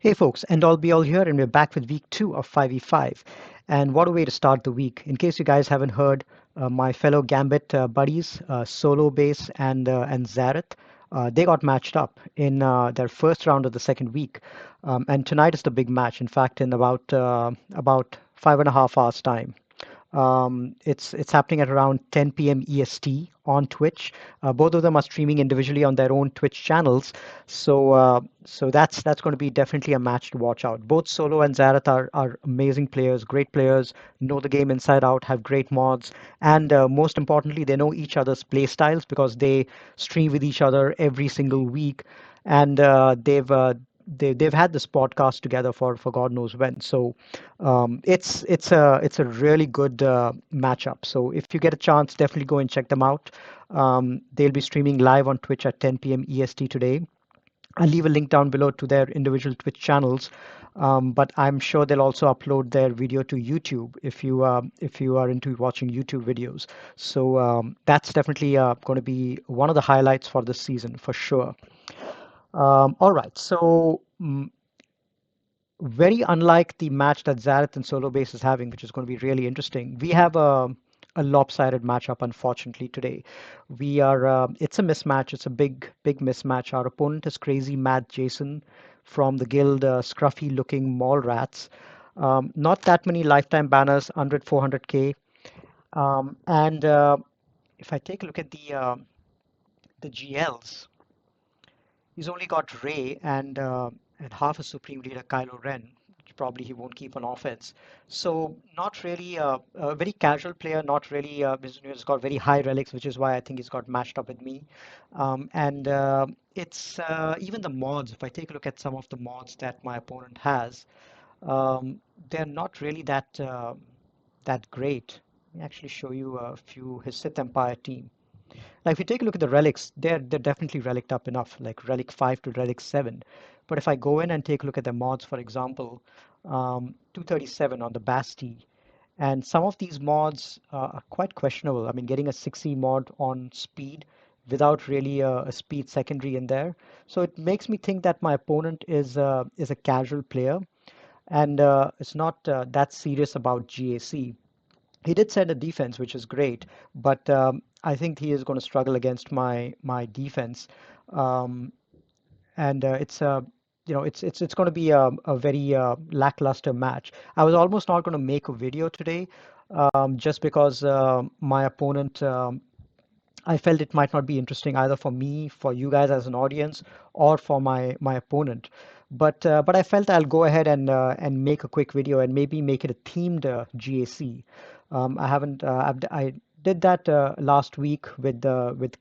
Hey folks, and all be all here, and we're back with week two of 5v5. And what a way to start the week. In case you guys haven't heard, my fellow Gambit buddies, Solo Base and Zareth, they got matched up in their first round of the second week. And tonight is the big match. In fact, in about 5.5 hours time. It's happening at around 10 p.m. EST on Twitch. Both of them are streaming individually on their own Twitch channels, so that's going to be definitely a match to watch out. Both Solo and Xerath are amazing players, great players, know the game inside out, have great mods, and most importantly, they know each other's play styles because they stream with each other every single week, and they've had this podcast together for God knows when. So it's a really good matchup. So if you get a chance, definitely go and check them out. They'll be streaming live on Twitch at 10 p.m. EST today. I'll leave a link down below to their individual Twitch channels, but I'm sure they'll also upload their video to YouTube if you are into watching YouTube videos. So that's definitely going to be one of the highlights for this season for sure. All right, so very unlike the match that Zareth and Solo Base is having, which is going to be really interesting. We have a lopsided matchup, unfortunately, today. It's a mismatch. It's a big mismatch. Our opponent is Crazy Mad Jason from the guild Scruffy-looking Mall Rats. Not that many lifetime banners, 100, 400k. And if I take a look at the GLs, he's only got Ray and half a Supreme Leader Kylo Ren, which probably he won't keep on offense. So not really a very casual player, not really he's got very high relics, which is why I think he's got matched up with me. And it's even the mods. If I take a look at some of the mods that my opponent has, they're not really that great. Let me actually show you a few his Sith Empire team. Now, if you take a look at the relics, they're definitely relic up enough, like relic 5 to relic 7. But if I go in and take a look at the mods, for example, 237 on the Basti, and some of these mods are quite questionable. I mean, getting a 6E mod on speed without really a speed secondary in there. So it makes me think that my opponent is a casual player and is not that serious about GAC. He did send a defense, which is great, but I think he is going to struggle against my defense, um, and it's going to be a very lackluster match. I was almost not going to make a video today, just because my opponent. I felt it might not be interesting either for me, for you guys as an audience, or for my opponent. But I felt I'll go ahead and make a quick video and maybe make it a themed GAC. I haven't I did that last week with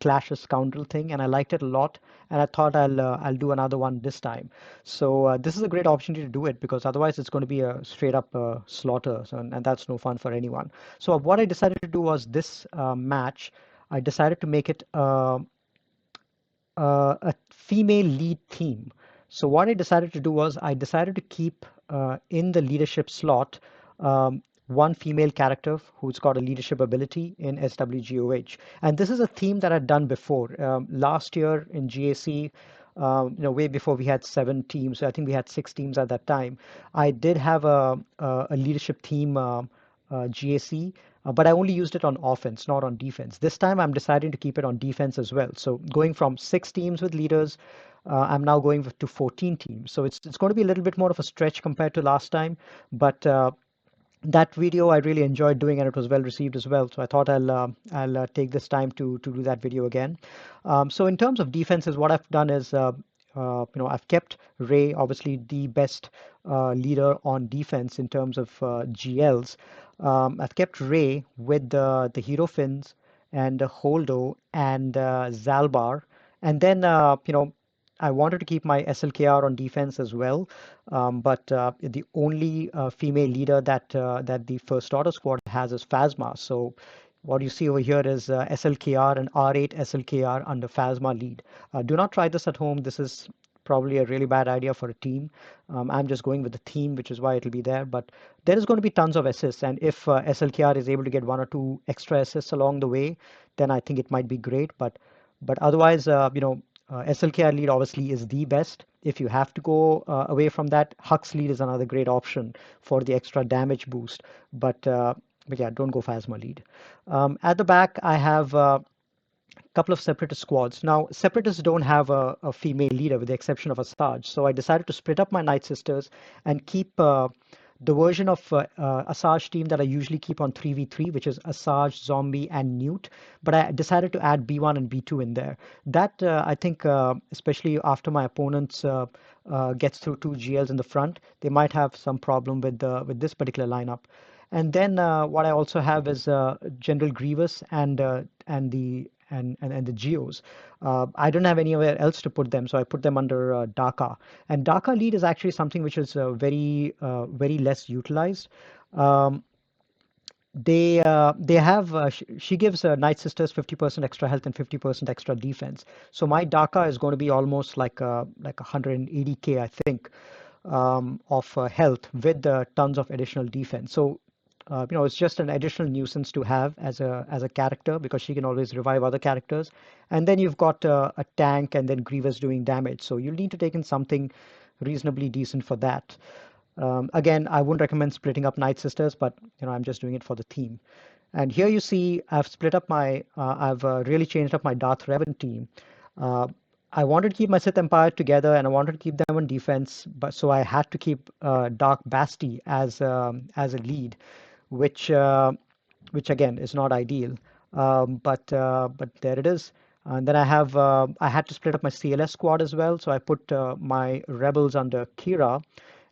Clash's Scoundrel thing, and I liked it a lot. And I thought I'll do another one this time. So this is a great opportunity to do it because otherwise it's going to be a straight up slaughter, so, and that's no fun for anyone. So what I decided to do was this match. I decided to make it a female lead theme. So what I decided to do was I decided to keep in the leadership slot one female character who's got a leadership ability in SWGOH. And this is a theme that I'd done before. Last year in GAC, way before we had 7 teams, so I think we had 6 teams at that time. I did have a leadership theme GAC, but I only used it on offense, not on defense. This time I'm deciding to keep it on defense as well. So going from 6 teams with leaders, I'm now going to 14 teams. So it's going to be a little bit more of a stretch compared to last time, but that video I really enjoyed doing and it was well received as well. So I thought I'll take this time to do that video again. So in terms of defenses, what I've done is I've kept Ray obviously the best leader on defense in terms of GLs. I've kept Ray with the Hero Fins and Holdo and Zalbar, and then I wanted to keep my SLKR on defense as well, but the only female leader that the First Order squad has is Phasma. So what you see over here is SLKR and R8 SLKR under Phasma lead. Do not try this at home. This is probably a really bad idea for a team. I'm just going with the theme, which is why it'll be there. But there is going to be tons of assists, and if SLKR is able to get 1 or 2 extra assists along the way, then I think it might be great. But otherwise, SLKR lead obviously is the best. if you have to go away from that, Hux lead is another great option for the extra damage boost. But yeah, don't go Phasma lead. At the back, I have couple of separatist squads. Now, separatists don't have a female leader with the exception of Asajj. So I decided to split up my Night Sisters and keep the version of Asajj team that I usually keep on 3v3, which is Asajj, Zombie, and Newt. But I decided to add B1 and B2 in there. That, I think, especially after my opponents gets through two GLs in the front, they might have some problem with this particular lineup. And then what I also have is General Grievous and the Geos. I don't have anywhere else to put them, so I put them under Daka. And Daka lead is actually something which is very less utilized. Um, they have she gives Night Sisters 50% extra health and 50% extra defense. So my Daka is going to be almost like 180k, I think, of health with tons of additional defense. So it's just an additional nuisance to have as a character because she can always revive other characters. And then you've got a tank and then Grievous doing damage. So you'll need to take in something reasonably decent for that. Again, I wouldn't recommend splitting up Night Sisters, but I'm just doing it for the theme. And here you see I've split up I've really changed up my Darth Revan team. Uh, I wanted to keep my Sith Empire together and I wanted to keep them on defense, but so I had to keep Dark Basti as a lead, which uh, which again is not ideal. But there it is. And then I had to split up my CLS squad as well. So I put my rebels under Kira,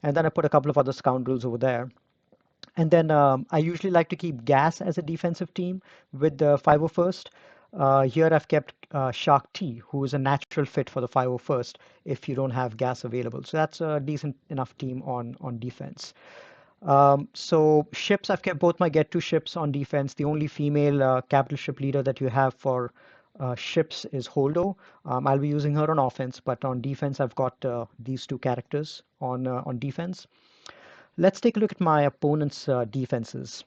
and then I put a couple of other scoundrels over there. And then I usually like to keep Gas as a defensive team with the 501st. Here I've kept Shark T, who is a natural fit for the 501st if you don't have Gas available. So that's a decent enough team on defense. So ships, I've kept both my get to ships on defense. The only female capital ship leader that you have for ships is Holdo. I'll be using her on offense, but on defense, I've got these two characters on defense. Let's take a look at my opponent's defenses.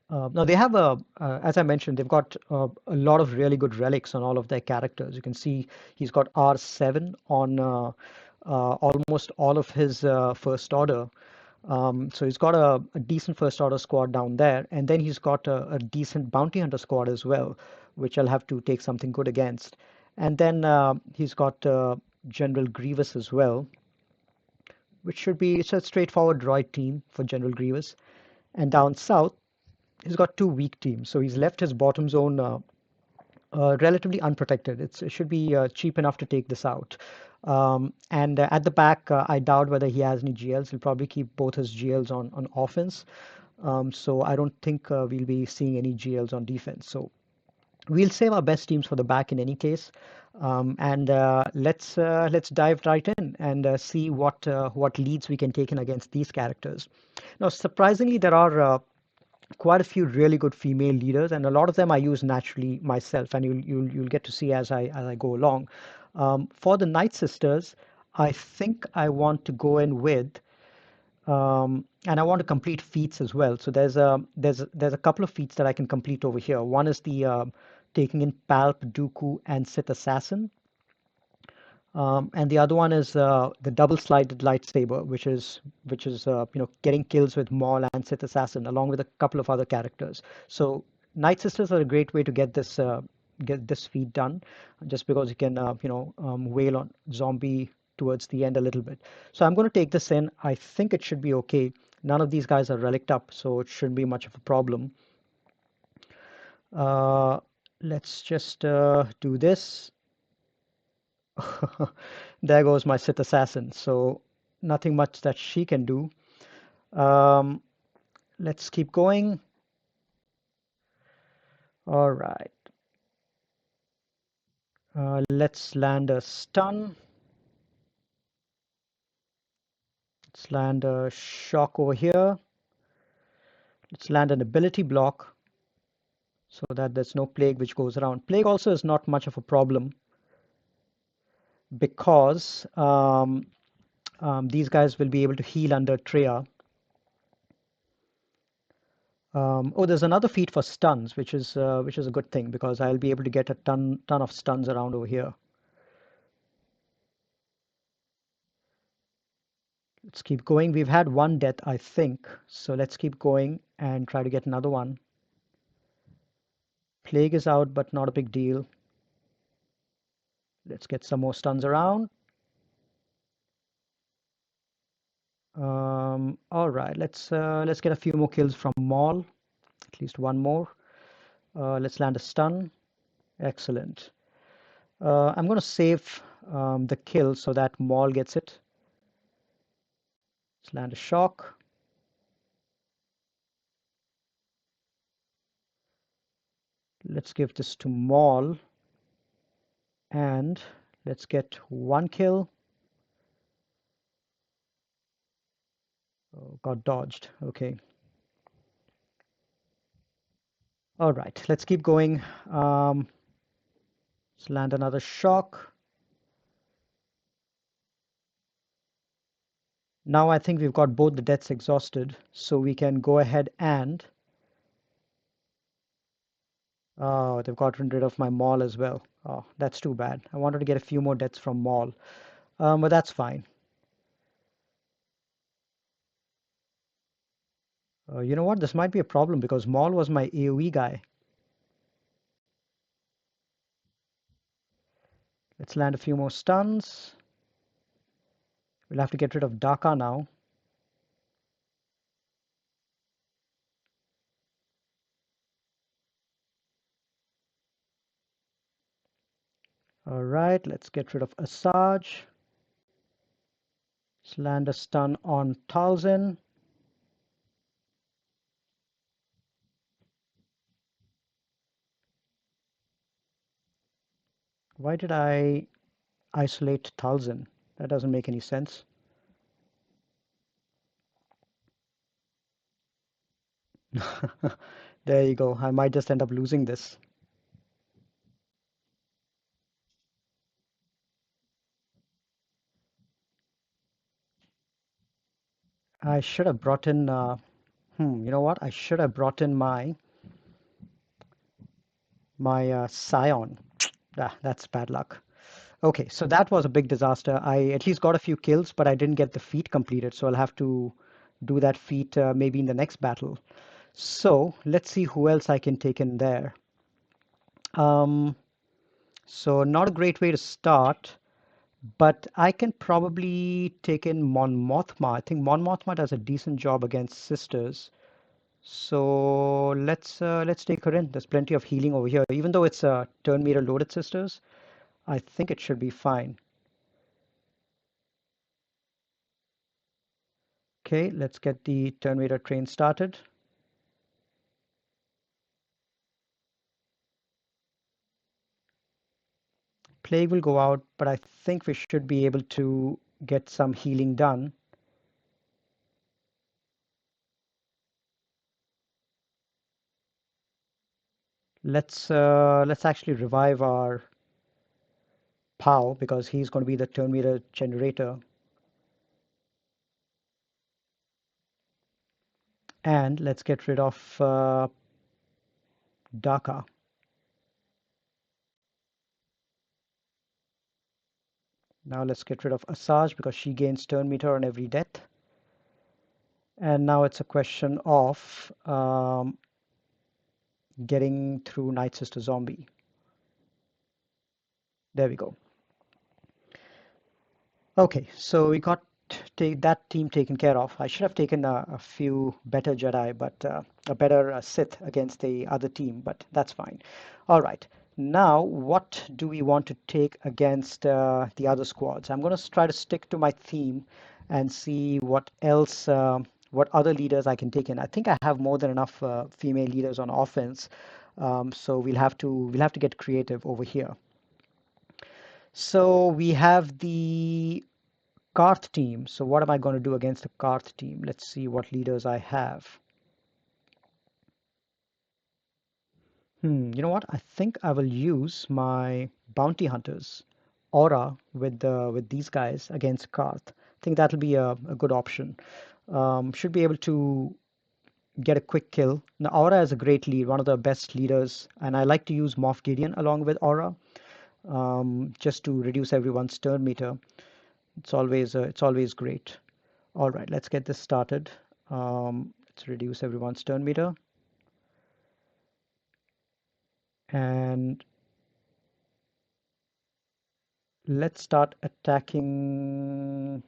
Now they have as I mentioned, they've got a lot of really good relics on all of their characters. You can see he's got R7 on almost all of his first order. So he's got a decent first order squad down there, and then he's got a decent bounty hunter squad as well, which I'll have to take something good against. And then he's got General Grievous as well, which should be it's a straightforward droid team for General Grievous. And down south, he's got two weak teams. So he's left his bottom zone relatively unprotected. It should be cheap enough to take this out. And at the back, I doubt whether he has any GLs. He'll probably keep both his GLs on offense. So I don't think we'll be seeing any GLs on defense. So we'll save our best teams for the back in any case. And let's dive right in and see what leads we can take in against these characters. Now, surprisingly, there are quite a few really good female leaders, and a lot of them I use naturally myself, and you'll get to see as I go along. For the Night Sisters, I think I want to go in with, and I want to complete feats as well. So there's a couple of feats that I can complete over here. One is the taking in Palp, Dooku, and Sith Assassin. And the other one is the double-slided lightsaber, which is getting kills with Maul and Sith Assassin, along with a couple of other characters. So Night Sisters are a great way to get this feat done, just because you can wail on Zombie towards the end a little bit. So I'm going to take this in. I think it should be okay. None of these guys are relicked up, so it shouldn't be much of a problem. Uh, let's just do this. There goes my Sith Assassin. So nothing much that she can do. Um, let's keep going. All right. Let's land a stun. Let's land a shock over here. Let's land an ability block so that there's no plague which goes around. Plague also is not much of a problem because these guys will be able to heal under Treya. Oh, there's another feat for stuns, which is a good thing because I'll be able to get a ton of stuns around over here. Let's keep going. We've had one death, I think. So let's keep going and try to get another one. Plague is out, but not a big deal. Let's get some more stuns around. All right, let's get a few more kills from Maul. At least one more. Let's land a stun. Excellent. I'm going to save the kill so that Maul gets it. Let's land a shock. Let's give this to Maul. And let's get one kill. Oh, got dodged. Okay. All right, let's keep going. Let's land another shock. Now I think we've got both the deaths exhausted, so we can go ahead and... Oh, they've gotten rid of my Maul as well. Oh, that's too bad. I wanted to get a few more deaths from Maul, but that's fine. You know what? This might be a problem because Maul was my AoE guy. Let's land a few more stuns. We'll have to get rid of Daka now. All right, let's get rid of Asajj. Let's land a stun on Talzin. Why did I isolate Talzin? That doesn't make any sense. There you go. I might just end up losing this. I should have brought in, you know what? I should have brought in my Scion. Ah, that's bad luck. Okay, so that was a big disaster. I at least got a few kills, but I didn't get the feat completed, so I'll have to do that feat maybe in the next battle. So let's see who else I can take in there. Um, so not a great way to start, but I can probably take in Mon Mothma. I think Mon Mothma does a decent job against sisters. So let's take her in. There's plenty of healing over here. Even though it's a turn meter loaded sisters, I think it should be fine. Okay, let's get the turn meter train started. Plague will go out, but I think we should be able to get some healing done. Let's actually revive our Pow because he's going to be the turn meter generator. And let's get rid of Daka. Now let's get rid of Asajj because she gains turn meter on every death. And now it's a question of getting through Night Sister Zombie. There we go. Okay, so we got that team taken care of. I should have taken a few better Jedi, but a better Sith against the other team, but that's fine. All right, now what do we want to take against the other squads? I'm going to try to stick to my theme and see what else, what other leaders I can take in. I think I have more than enough female leaders on offense, so we'll have to get creative over here. So we have the Karth team. So what am I going to do against the Karth team? Let's see what leaders I have. You know what? I think I will use my bounty hunters aura with these guys against Karth. I think that'll be a good option. Should be able to get a quick kill. Now, Aura is a great lead, one of the best leaders, and I like to use Moff Gideon along with Aura, just to reduce everyone's turn meter. It's always great. All right, let's get this started. Let's reduce everyone's turn meter and let's start attacking.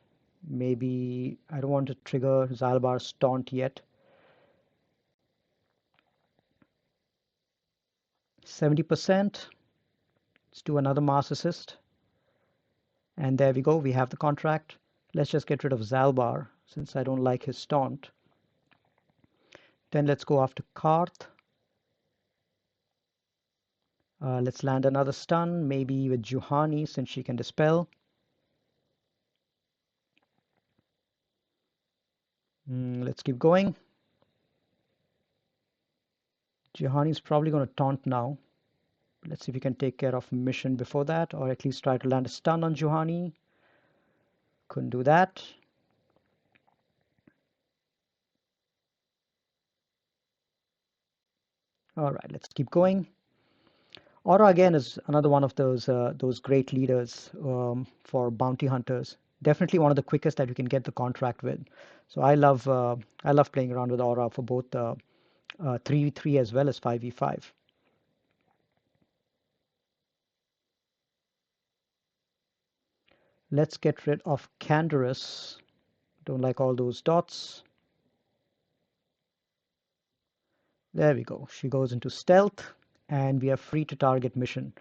Maybe I don't want to trigger Zalbar's taunt yet. 70%. Let's do another mass assist. And there we go. We have the contract. Let's just get rid of Zalbar since I don't like his taunt. Then let's go after Karth. Let's land another stun, maybe with Juhani since she can dispel. Let's keep going. Juhani's probably going to taunt now. Let's see if we can take care of mission before that, or at least try to land a stun on Juhani. Couldn't do that. All right, let's keep going. Aura again is another one of those great leaders for bounty hunters. Definitely one of the quickest that you can get the contract with. So I love playing around with Aura for both 3v3 as well as 5v5. Let's get rid of Canderous. Don't like all those dots. There we go. She goes into stealth and we are free to target mission.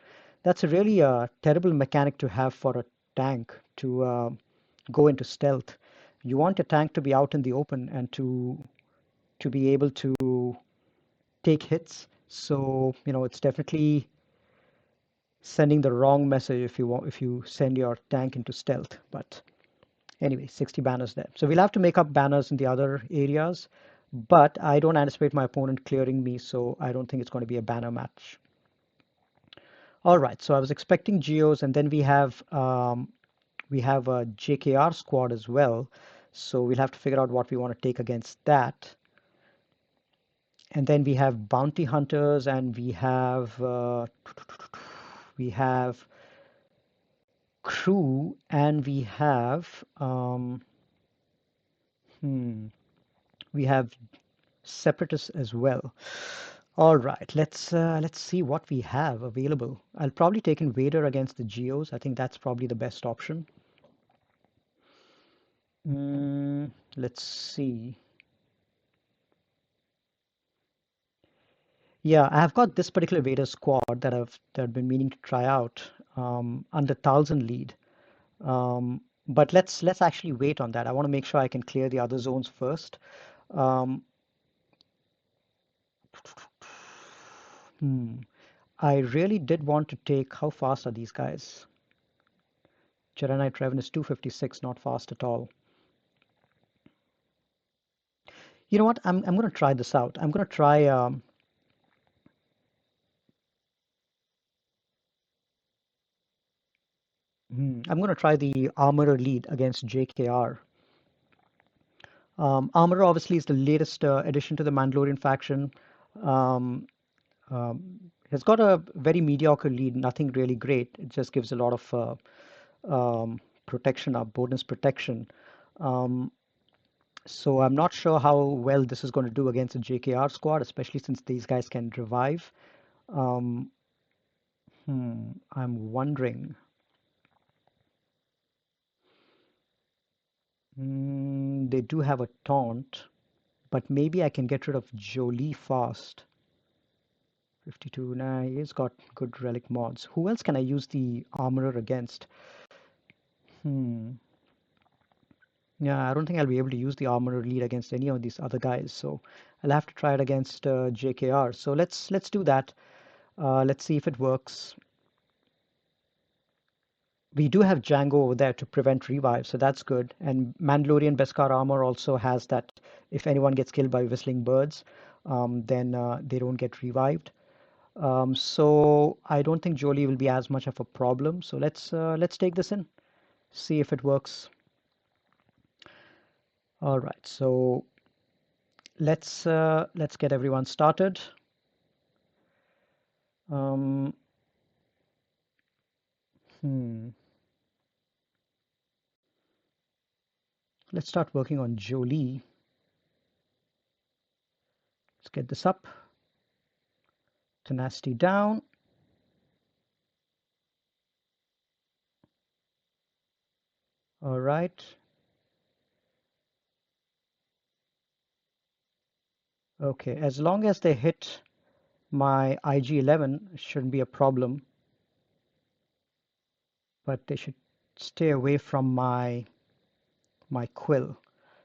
That's a really terrible mechanic to have for a tank to go into stealth. You want a tank to be out in the open and to be able to take hits. So, it's definitely sending the wrong message if you send your tank into stealth. But anyway, 60 banners there. So we'll have to make up banners in the other areas, but I don't anticipate my opponent clearing me, so I don't think it's going to be a banner match. All right, so I was expecting Geos, and then we have a JKR squad as well, so we'll have to figure out what we want to take against that. And then we have bounty hunters, and we have crew, and we have separatists as well. All right, let's see what we have available. I'll probably take Invader against the Geos. I think that's probably the best option. Let's see. Yeah, I've got this particular Vader squad that I've been meaning to try out under 1,000 lead. But let's actually wait on that. I want to make sure I can clear the other zones first. Um, hmm. I really did want to take. How fast are these guys? Jedi Revan is 256, not fast at all. You know what? I'm going to try this out. I'm going to try. I'm going to try the Armorer lead against JKR. Armorer obviously is the latest addition to the Mandalorian faction. Um, has got a very mediocre lead, nothing really great. It just gives a lot of protection, bonus protection. Um, so I'm not sure how well this is going to do against a JKR squad, especially since these guys can revive. Um, I'm wondering. They do have a taunt, but maybe I can get rid of Jolie fast. 52. Nah, he's got good relic mods. Who else can I use the armorer against? Hmm. Yeah, I don't think I'll be able to use the armorer lead against any of these other guys. So I'll have to try it against JKR. So let's do that. Let's see if it works. We do have Django over there to prevent revive, so that's good. And Mandalorian Beskar armor also has that if anyone gets killed by whistling birds, then they don't get revived. So I don't think Jolie will be as much of a problem. So let's take this in, see if it works. All right, so let's get everyone started. Um, hmm. Let's start working on Jolie. Let's get this up. Tenacity down. All right. Okay, as long as they hit my IG11, it shouldn't be a problem, but they should stay away from my quill.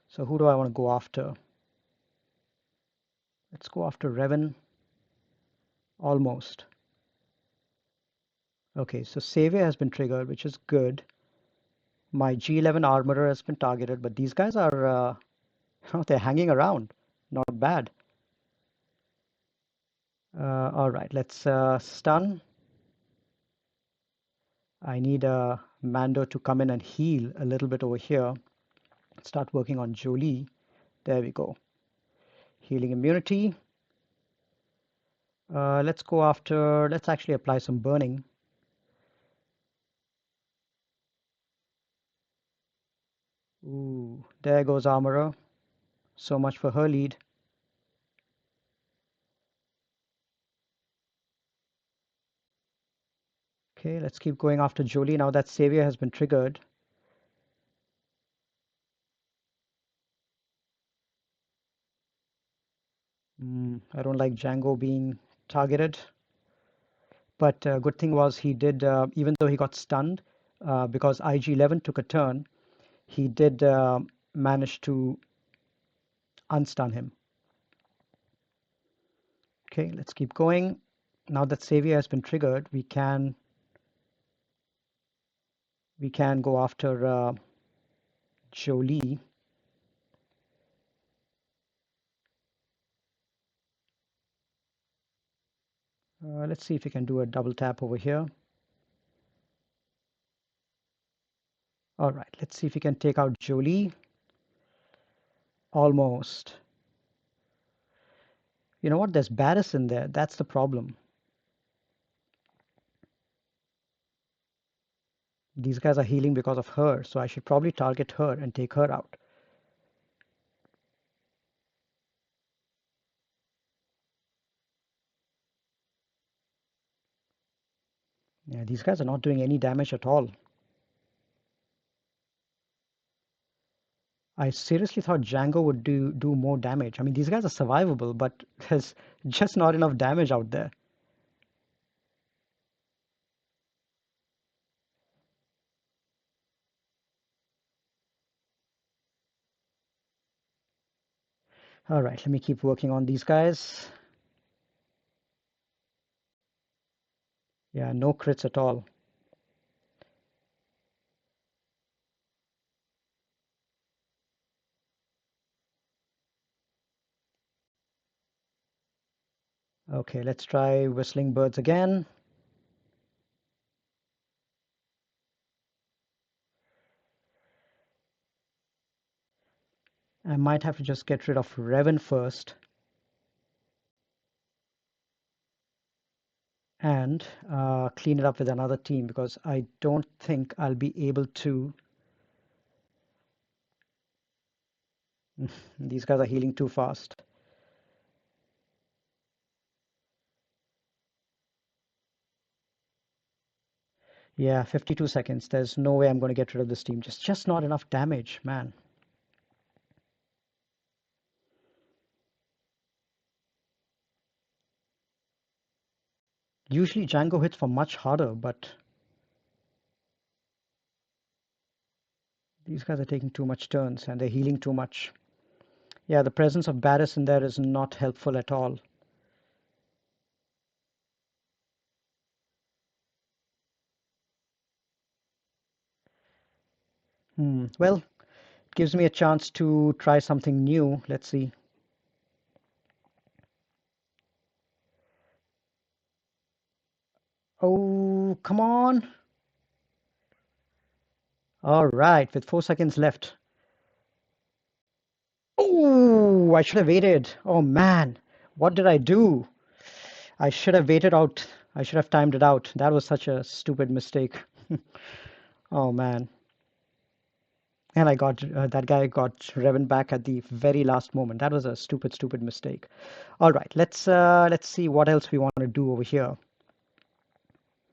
So who do I want to go after? Let's go after Revan. Almost. Okay, so Savior has been triggered, which is good. My G11 Armorer has been targeted, but these guys are, they're hanging around. Not bad. All right, let's stun. I need a Mando to come in and heal a little bit over here. Start working on Jolie. There we go. Healing immunity. Let's actually apply some burning. Ooh, there goes Armorer. So much for her lead. Okay, let's keep going after Jolie. Now that Savior has been triggered. I don't like Django being targeted. But good thing was he did, even though he got stunned, because IG-11 took a turn, he did manage to unstun him. Okay, let's keep going. Now that Savior has been triggered, we can go after Jolie. Let's see if we can do a double tap over here. All right, let's see if we can take out Jolie. Almost. You know what? There's Barris in there. That's the problem. These guys are healing because of her, so I should probably target her and take her out. Yeah, these guys are not doing any damage at all. I seriously thought Django would do more damage. I mean, these guys are survivable, but there's just not enough damage out there. All right, let me keep working on these guys. Yeah, no crits at all. Okay, let's try Whistling Birds again. I might have to just get rid of Revan first and clean it up with another team because I don't think I'll be able to. These guys are healing too fast. Yeah, 52 seconds. There's no way I'm going to get rid of this team. Just not enough damage, man. Usually Django hits for much harder, but these guys are taking too much turns and they're healing too much. Yeah, the presence of Barris in there is not helpful at all. Well, it gives me a chance to try something new. Let's see. Oh, come on. All right, with 4 seconds left. Oh, I should have waited. Oh man, what did I do? I should have waited out. I should have timed it out. That was such a stupid mistake. Oh man. And I got that guy got Revan back at the very last moment. That was a stupid, stupid mistake. All right, let's see what else we want to do over here.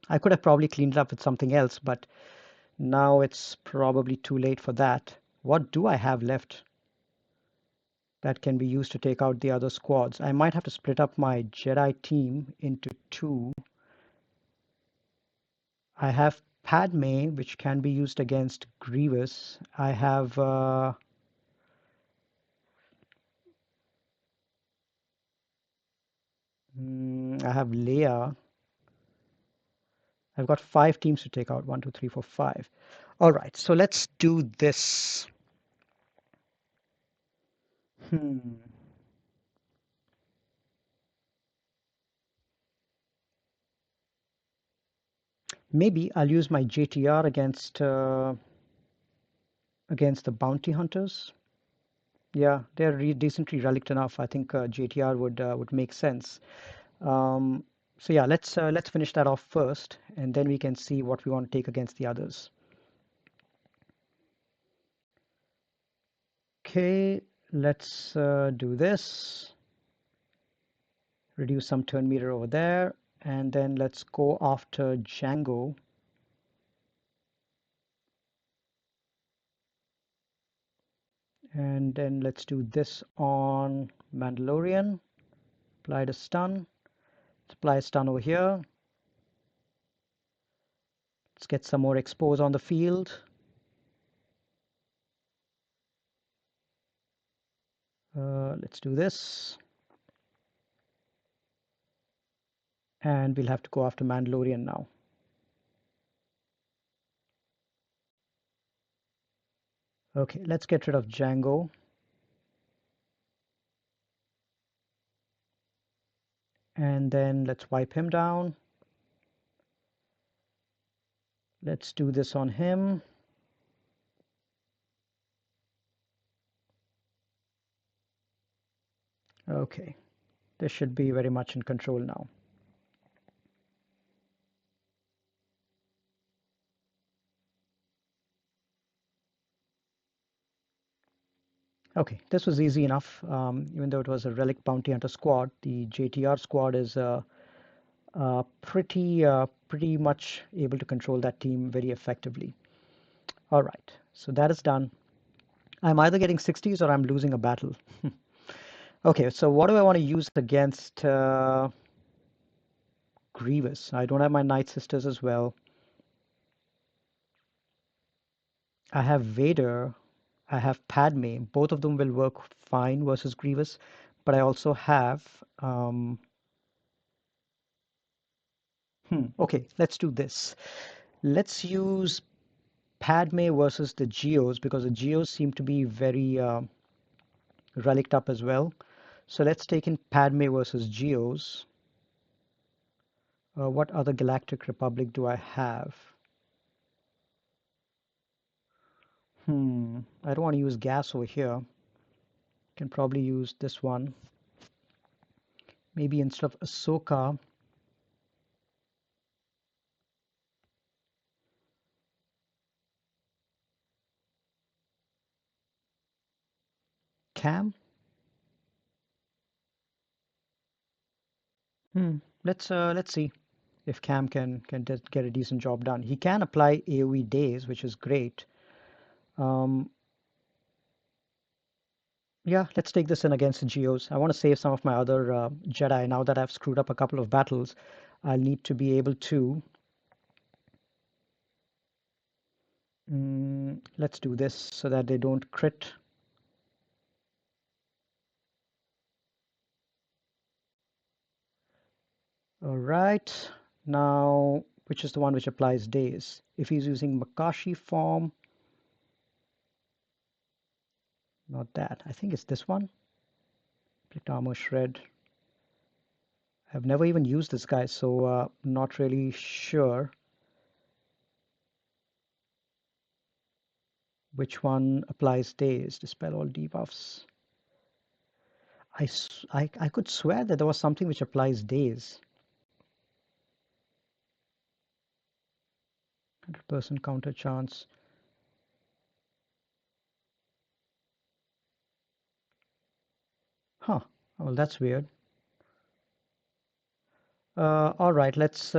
I could have probably cleaned it up with something else, but now it's probably too late for that. What do I have left that can be used to take out the other squads? I might have to split up my Jedi team into two. I have Padme, which can be used against Grievous. I have Leia. I've got five teams to take out. One, two, three, four, five. All right, so let's do this. Hmm. Maybe I'll use my JTR against the bounty hunters. Yeah, they're decently relict enough. I think JTR would make sense. Um, so yeah, let's finish that off first, and then we can see what we want to take against the others. Okay, let's do this. Reduce some turn meter over there, and then let's go after Django. And then let's do this on Mandalorian. Apply the stun. Let's apply a stun over here. Let's get some more expose on the field. Let's do this. And we'll have to go after Mandalorian now. Okay, let's get rid of Django. And then let's wipe him down. Let's do this on him. Okay, this should be very much in control now. Okay, this was easy enough. Even though it was a relic bounty hunter squad, the JTR squad is pretty much able to control that team very effectively. All right, so that is done. I'm either getting 60s or I'm losing a battle. Okay, so what do I want to use against Grievous? I don't have my Night Sisters as well. I have Vader. I have Padme. Both of them will work fine versus Grievous, but I also have. Okay, let's do this. Let's use Padme versus the Geos because the Geos seem to be very relicked up as well. So let's take in Padme versus Geos. What other Galactic Republic do I have? I don't want to use gas over here. Can probably use this one. Maybe instead of Ahsoka, Cam. Let's see if Cam can get a decent job done. He can apply AoE days, which is great. Um, yeah, let's take this in against the Geos. I want to save some of my other Jedi. Now that I've screwed up a couple of battles, I'll need to be able to. Let's do this so that they don't crit. All right. Now, which is the one which applies days? If he's using Makashi form, not that. I think it's this one. Split armor shred. I've never even used this guy, so not really sure which one applies days. Dispel all debuffs. I could swear that there was something which applies days. 100% counter chance. Huh. Well, that's weird. All right, let's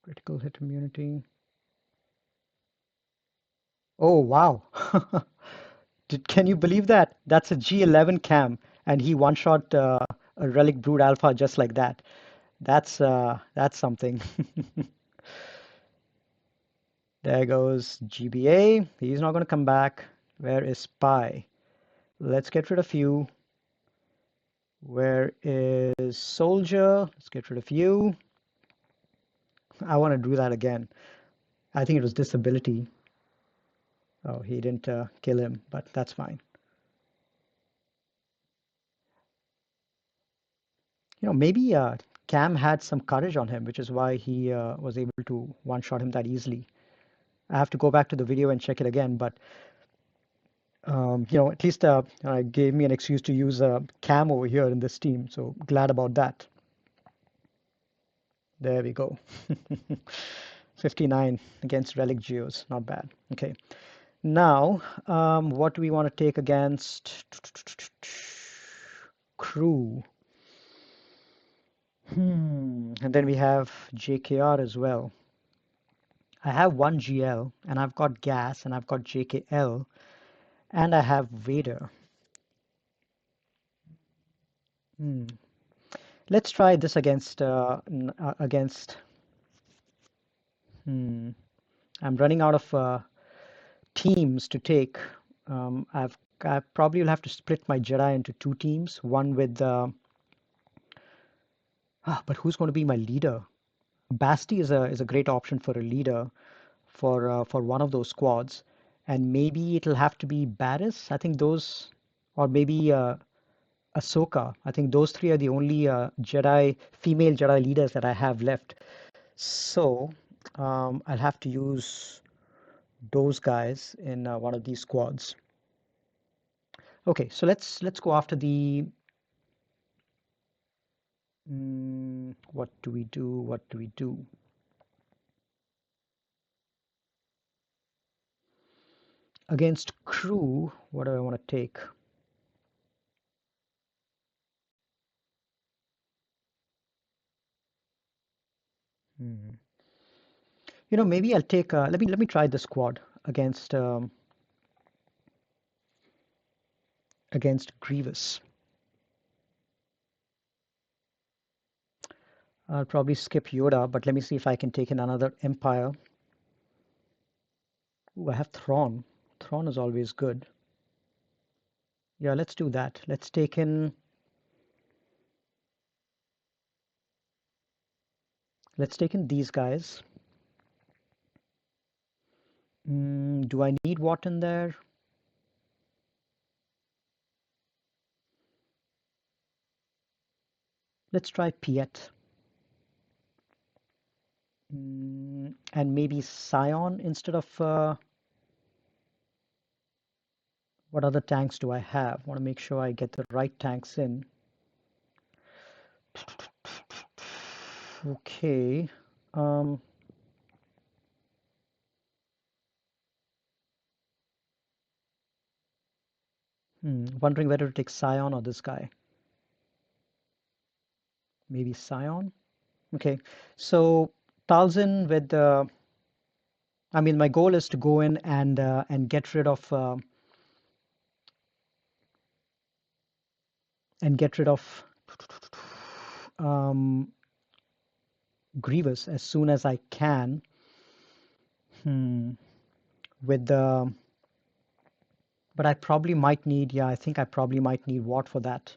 critical hit immunity. Oh, wow. Can you believe that? That's a G11 cam, and he one-shot a Relic Brood Alpha just like that. That's something. There goes GBA. He's not going to come back. Where is Spy? Let's get rid of you. Where is Soldier? Let's get rid of you. I want to do that again. I think it was disability. Oh, he didn't kill him, but that's fine. Maybe Cam had some courage on him, which is why he was able to one-shot him that easily. I have to go back to the video and check it again, but at least gave me an excuse to use Cam over here in this team, so glad about that. There we go. 59 against Relic Geos, not bad. Okay, now what do we want to take against Crew? And then we have JKR as well. I have one GL, and I've got Gas, and I've got JKL, and I have Vader. Hmm. Let's try this against. Hmm. I'm running out of teams to take. I probably will have to split my Jedi into two teams. One with. But who's going to be my leader? Basti is a great option for a leader for one of those squads, and maybe it'll have to be Barris. I think those, or maybe Ahsoka. I think those three are the only female Jedi leaders that I have left. So I'll have to use those guys in one of these squads. Okay, so let's go after the. What do we do? What do we do? Against Crew, what do I want to take? Hmm. Maybe I'll take. Let me try the squad against Grievous. I'll probably skip Yoda, but let me see if I can take in another Empire. Ooh, I have Thrawn. Thrawn is always good. Yeah, let's do that. Let's take in these guys. Do I need Watt in there? Let's try Piet. And maybe Scion instead of what other tanks do I have? Want to make sure I get the right tanks in. Okay. Um, Wondering whether to take Scion or this guy. Maybe Scion. Okay. So Talzin with the. I mean, my goal is to go in and get rid of um, Grievous as soon as I can. Hmm. With the, but I probably might need. Yeah, I think I probably might need Watt for that.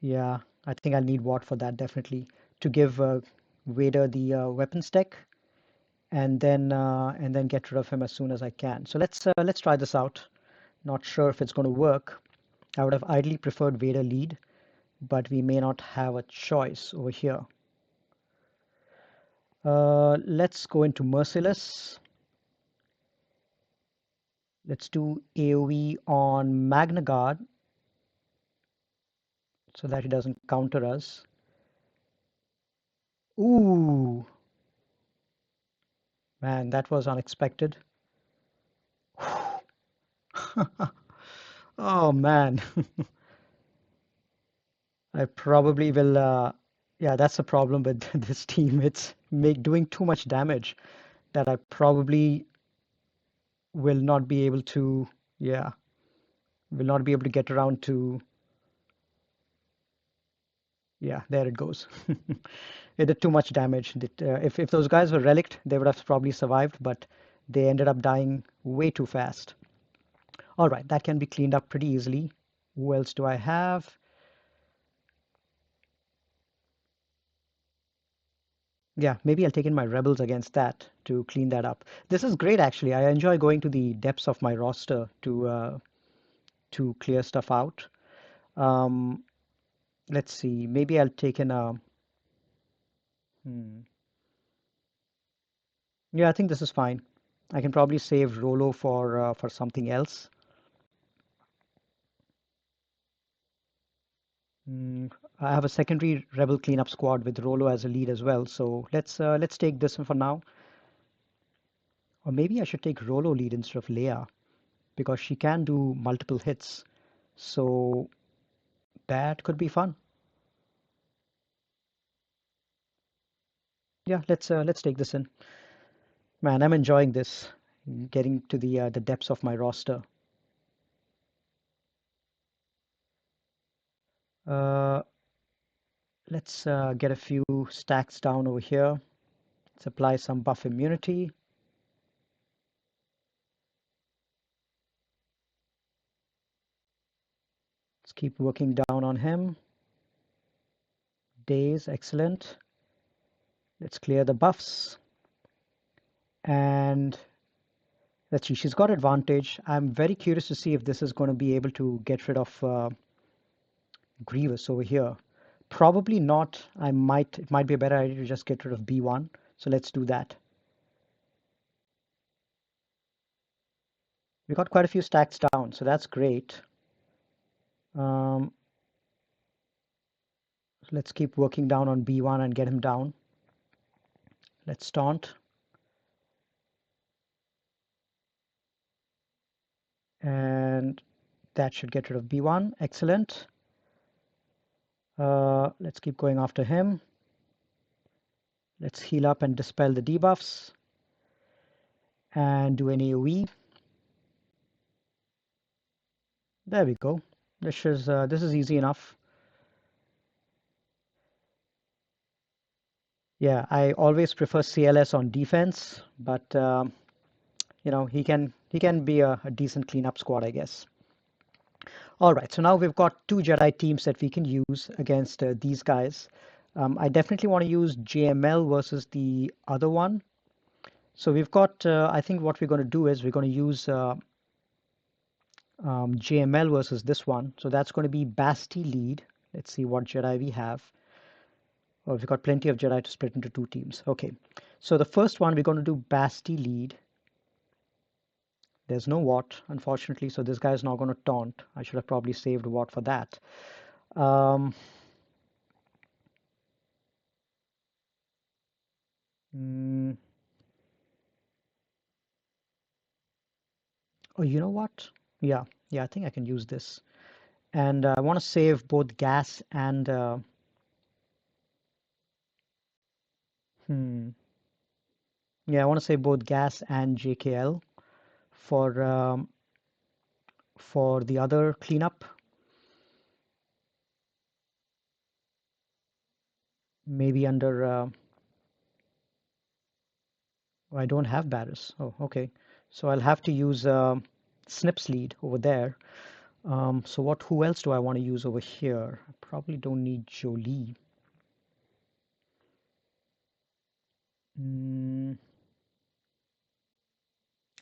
Yeah, I think I'll need Watt for that definitely to give Vader the weapons tech, and then get rid of him as soon as I can. So let's try this out. Not sure if it's going to work. I would have ideally preferred Vader lead, but we may not have a choice over here. Let's go into Merciless. Let's do AoE on Magna Guard so that he doesn't counter us. Ooh, man, that was unexpected. Oh man, I probably will. Yeah, that's the problem with this team. It's make doing too much damage that I probably will not be able to. Yeah, will not be able to get around to. Yeah, there it goes. It did too much damage. If those guys were relict, they would have probably survived, but they ended up dying way too fast. All right, that can be cleaned up pretty easily. Who else do I have? Yeah, maybe I'll take in my rebels against that to clean that up. This is great, actually. I enjoy going to the depths of my roster to clear stuff out. Um, let's see. Maybe I'll take in a. Hmm. Yeah, I think this is fine. I can probably save Rolo for something else. Mm, I have a secondary rebel cleanup squad with Rolo as a lead as well. So let's take this one for now. Or maybe I should take Rolo lead instead of Leia because she can do multiple hits. So that could be fun. Yeah, let's take this in. Man, I'm enjoying this. Getting to the depths of my roster. Uh, let's get a few stacks down over here. Let's apply some buff immunity. Let's keep working down on him. Days, excellent. Let's clear the buffs. And let's see, she's got advantage. I'm very curious to see if this is going to be able to get rid of Grievous over here. Probably not. It might be a better idea to just get rid of B1. So let's do that. We got quite a few stacks down, so that's great. Um, let's keep working down on B1 and get him down. Let's taunt. And that should get rid of B1. Excellent. Let's keep going after him. Let's heal up and dispel the debuffs and do an AoE. There we go. This is easy enough. Yeah, I always prefer CLS on defense, but he can be a decent cleanup squad, I guess. All right, so now we've got two Jedi teams that we can use against these guys. I definitely want to use JML versus the other one. So we've got, I think what we're going to do is we're going to use JML versus this one. So that's going to be Basti lead. Let's see what Jedi we have. Oh, we've got plenty of Jedi to split into two teams. Okay, so the first one we're going to do Basti lead. There's no Watt, unfortunately, so this guy's not going to taunt. I should have probably saved Watt for that. Um, mm, oh, you know what? Yeah, yeah, I think I can use this. And I want to save both gas and hmm, yeah, I want to save both gas and JKL for for the other cleanup. Maybe under I don't have Barris. Oh, okay. So I'll have to use Snip's lead over there. So who else do I want to use over here? I probably don't need Jolie. Mm,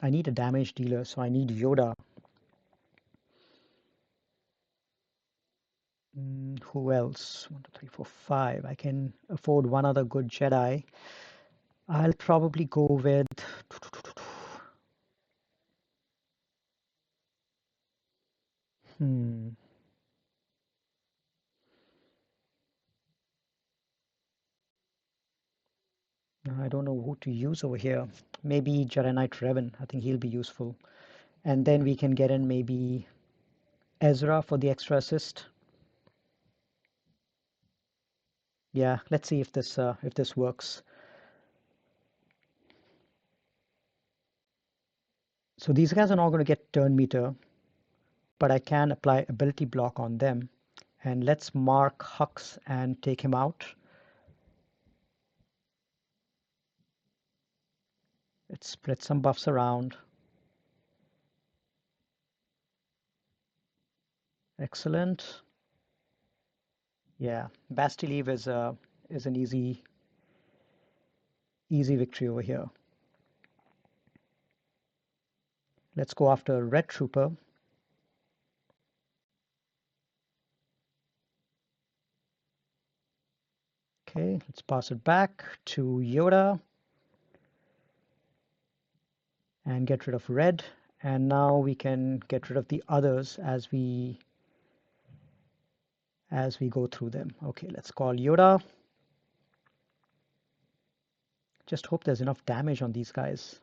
I need a damage dealer, so I need Yoda. Who else? One, two, three, four, five. I can afford one other good Jedi. I'll probably go with. Hmm. I don't know who to use over here. Maybe Jedi Knight Revan. I think he'll be useful. And then we can get in maybe. Ezra for the extra assist. Yeah, let's see if this works. So these guys are not going to get turn meter, but I can apply ability block on them. And let's mark Hux and take him out. Let's spread some buffs around. Excellent. Yeah, Bastille is an easy victory over here. Let's go after Red Trooper. Okay, let's pass it back to Yoda and get rid of red. And now we can get rid of the others as we go through them. Okay, let's call Yoda. Just hope there's enough damage on these guys.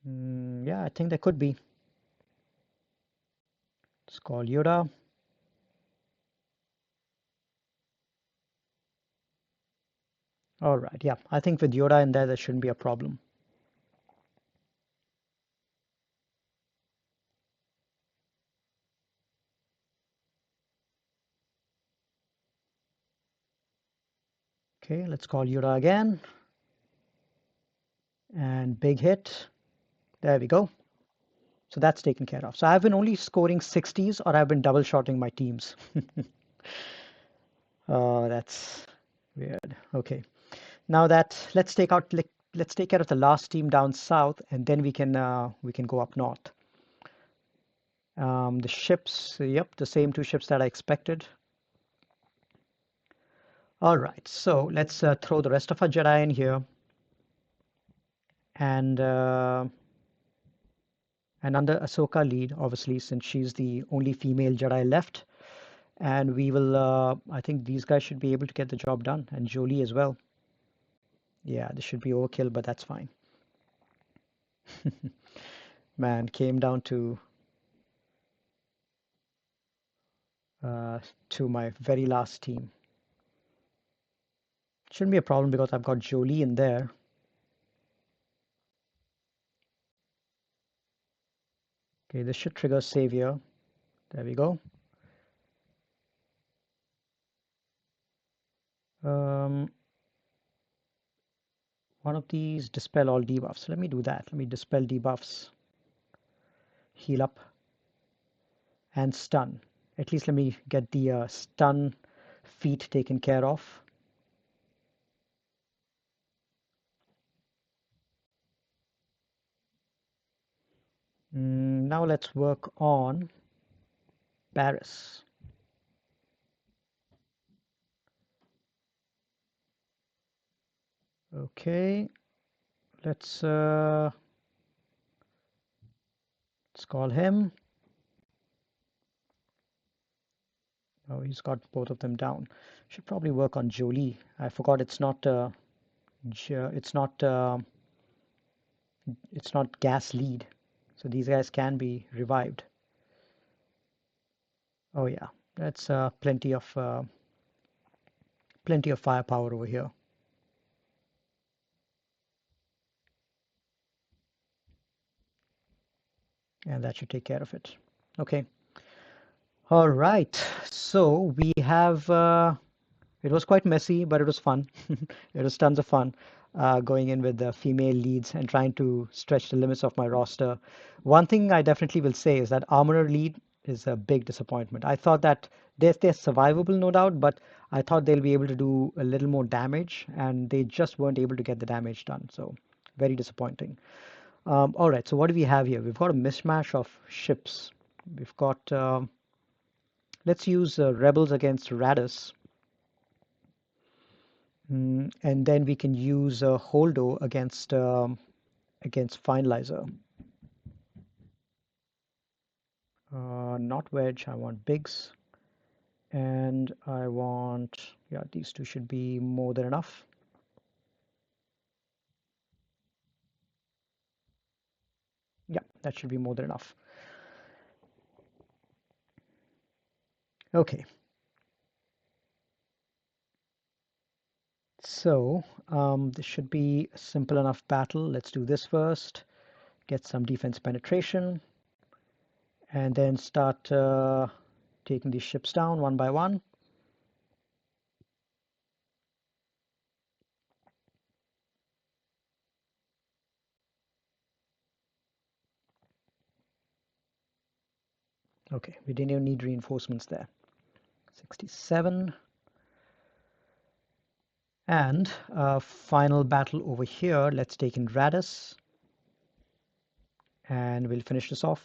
Yeah, I think there could be. Let's call Yoda. All right, yeah, I think with Yoda in there, there shouldn't be a problem. Okay, let's call Yoda again. And big hit. There we go. So that's taken care of. So I've been only scoring 60s or I've been double shotting my teams. Oh, that's weird. Okay. Now that let's take care of the last team down south and then we can go up north. The ships, yep, the same two ships that I expected. All right, so let's throw the rest of our Jedi in here and under Ahsoka lead, obviously, since she's the only female Jedi left. And we will, I think these guys should be able to get the job done, and Jolie as well. Yeah, this should be overkill, but that's fine. Man, came down to my very last team. Shouldn't be a problem because I've got Jolie in there. Okay, this should trigger Savior. There we go. Um, one of these dispel all debuffs. Let me do that. Let me dispel debuffs, heal up, and stun. At least let me get the stun feat taken care of. Now let's work on Paris. Okay, let's call him. Oh, he's got both of them down. Should probably work on Jolie. I forgot it's not gas lead, so these guys can be revived. Oh yeah, that's plenty of firepower over here. And that should take care of it. Okay. All right. So we have it was quite messy, but it was fun. It was tons of fun going in with the female leads and trying to stretch the limits of my roster. One thing I definitely will say is that Armorer lead is a big disappointment. I thought that they're survivable, no doubt, but I thought they'll be able to do a little more damage, and they just weren't able to get the damage done. So very disappointing. All right, so what do we have here? We've got a mismatch of ships. We've got, let's use Rebels against Radis. And then we can use Holdo against Finalizer. Not Wedge, I want Biggs. And I want, yeah, these two should be more than enough. Yeah, that should be more than enough. Okay, so this should be a simple enough battle. Let's do this first. Get some defense penetration, and then start taking these ships down one by one. Okay, we didn't even need reinforcements there. 67. And final battle over here. Let's take in Radis, and we'll finish this off.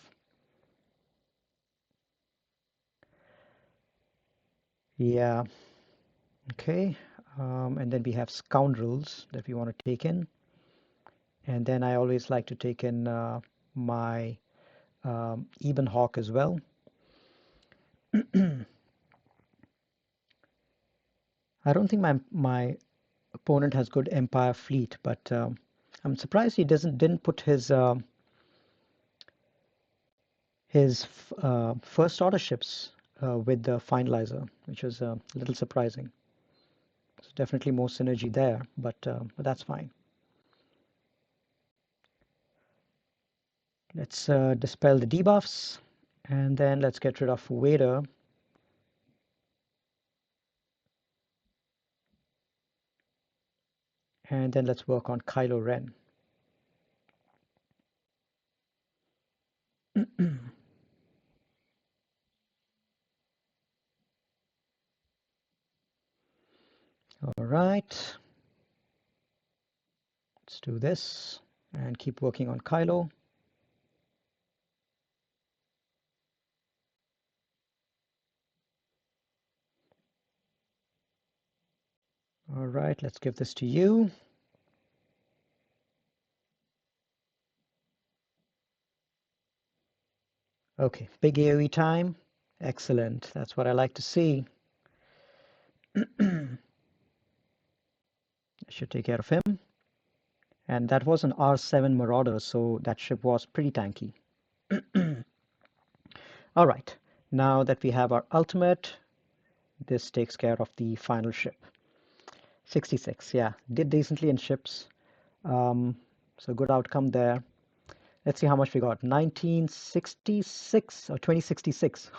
Yeah, okay. And then we have Scoundrels that we want to take in. And then I always like to take in my Eben Hawk as well. I don't think my opponent has good Empire fleet, but I'm surprised he didn't put his first order ships with the finalizer, which was a little surprising. So definitely more synergy there, but that's fine. Let's dispel the debuffs, and then let's get rid of Vader. And then let's work on Kylo Ren. All right, let's do this and keep working on Kylo. All right, let's give this to you. Okay, big AoE time. Excellent. That's what I like to see. I should take care of him. And that was an R7 Marauder, so that ship was pretty tanky. All right, now that we have our ultimate, this takes care of the final ship. 66, yeah, did decently in ships. Um, so good outcome there. Let's see how much we got. 1966 or 2066.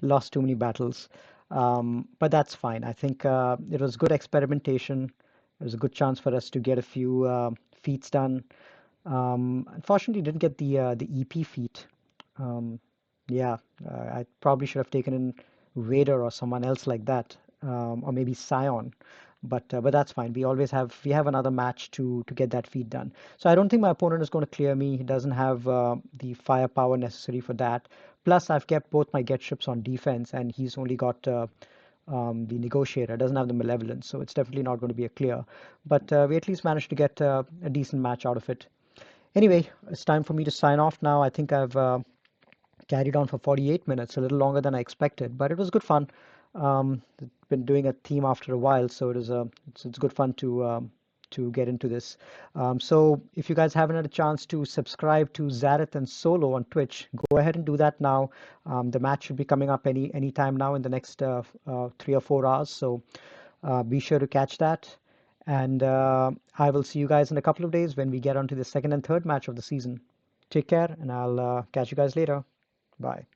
Lost too many battles. But that's fine. I think it was good experimentation. It was a good chance for us to get a few feats done. Unfortunately, didn't get the EP feat. Um, yeah, I probably should have taken in Vader or someone else like that, or maybe Scion. But that's fine. We have another match to get that feat done. So I don't think my opponent is going to clear me. He doesn't have the firepower necessary for that. Plus, I've kept both my get ships on defense, and he's only got the negotiator. Doesn't have the malevolence, so it's definitely not going to be a clear. But we at least managed to get a decent match out of it. Anyway, it's time for me to sign off now. I think I've carried on for 48 minutes, a little longer than I expected, but it was good fun. Been doing a theme after a while, so it's good fun to get into this. So if you guys haven't had a chance to subscribe to Zareth and Solo on Twitch, go ahead and do that now. The match should be coming up any time now in the next 3 or 4 hours. So be sure to catch that. And I will see you guys in a couple of days when we get onto the second and third match of the season. Take care, and I'll catch you guys later. Bye.